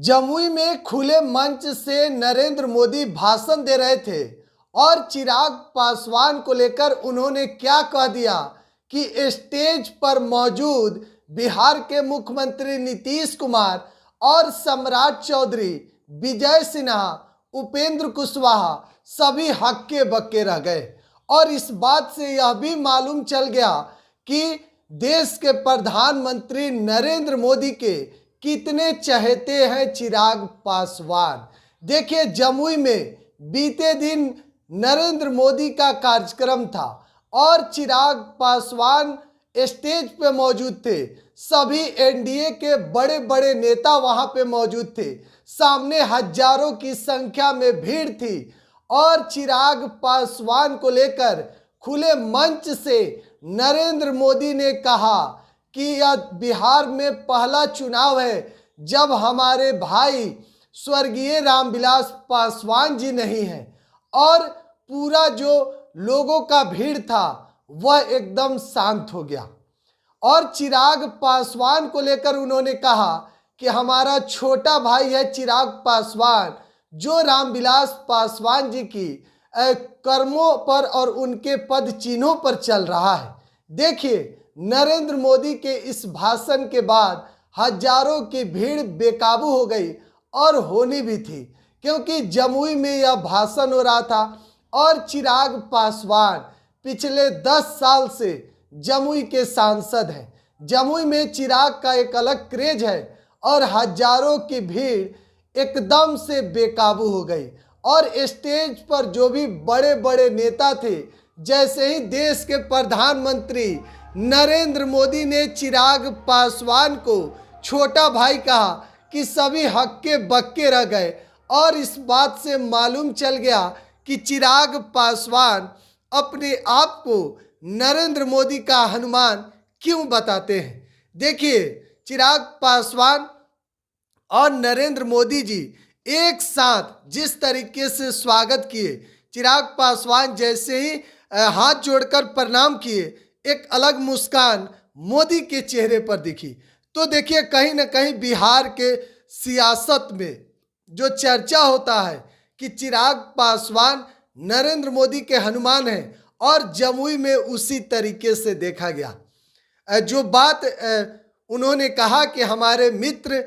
जमुई में खुले मंच से नरेंद्र मोदी भाषण दे रहे थे और चिराग पासवान को लेकर उन्होंने क्या कह दिया कि स्टेज पर मौजूद बिहार के मुख्यमंत्री नीतीश कुमार और सम्राट चौधरी, विजय सिन्हा, उपेंद्र कुशवाहा सभी हक्के बक्के रह गए। और इस बात से यह भी मालूम चल गया कि देश के प्रधानमंत्री नरेंद्र मोदी के कितने चहेते हैं चिराग पासवान। देखिए, जमुई में बीते दिन नरेंद्र मोदी का कार्यक्रम था और चिराग पासवान स्टेज पे मौजूद थे। सभी एनडीए के बड़े बड़े नेता वहां पे मौजूद थे। सामने हजारों की संख्या में भीड़ थी और चिराग पासवान को लेकर खुले मंच से नरेंद्र मोदी ने कहा कि यह बिहार में पहला चुनाव है जब हमारे भाई स्वर्गीय रामविलास पासवान जी नहीं हैं। और पूरा जो लोगों का भीड़ था वह एकदम शांत हो गया। और चिराग पासवान को लेकर उन्होंने कहा कि हमारा छोटा भाई है चिराग पासवान, जो रामविलास पासवान जी की कर्मों पर और उनके पद चिन्हों पर चल रहा है। देखिए, नरेंद्र मोदी के इस भाषण के बाद हजारों की भीड़ बेकाबू हो गई और होनी भी थी, क्योंकि जमुई में यह भाषण हो रहा था। और चिराग पासवान पिछले 10 साल से जमुई के सांसद हैं। जमुई में चिराग का एक अलग क्रेज है और हजारों की भीड़ एकदम से बेकाबू हो गई। और स्टेज पर जो भी बड़े बड़े नेता थे, जैसे ही देश के प्रधानमंत्री नरेंद्र मोदी ने चिराग पासवान को छोटा भाई कहा कि सभी हक्के बक्के रह गए। और इस बात से मालूम चल गया कि चिराग पासवान अपने आप को नरेंद्र मोदी का हनुमान क्यों बताते हैं। देखिए, चिराग पासवान और नरेंद्र मोदी जी एक साथ जिस तरीके से स्वागत किए, चिराग पासवान जैसे ही हाथ जोड़कर प्रणाम किए, एक अलग मुस्कान मोदी के चेहरे पर दिखी। तो देखिए, कहीं ना कहीं बिहार के सियासत में जो चर्चा होता है कि चिराग पासवान नरेंद्र मोदी के हनुमान हैं, और जमुई में उसी तरीके से देखा गया। जो बात उन्होंने कहा कि हमारे मित्र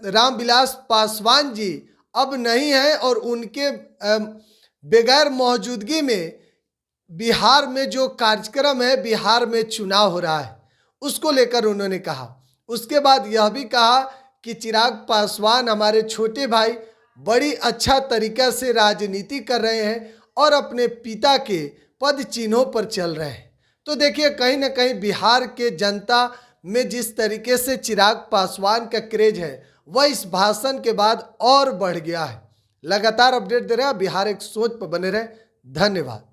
रामविलास पासवान जी अब नहीं हैं और उनके बगैर मौजूदगी में बिहार में जो कार्यक्रम है, बिहार में चुनाव हो रहा है, उसको लेकर उन्होंने कहा। उसके बाद यह भी कहा कि चिराग पासवान हमारे छोटे भाई बड़ी अच्छा तरीका से राजनीति कर रहे हैं और अपने पिता के पद चिन्हों पर चल रहे हैं। तो देखिए, कहीं ना कहीं बिहार के जनता में जिस तरीके से चिराग पासवान का क्रेज है, वह इस भाषण के बाद और बढ़ गया है। लगातार अपडेट दे रहे हैं। बिहार एक सोच पर बने रहे। धन्यवाद।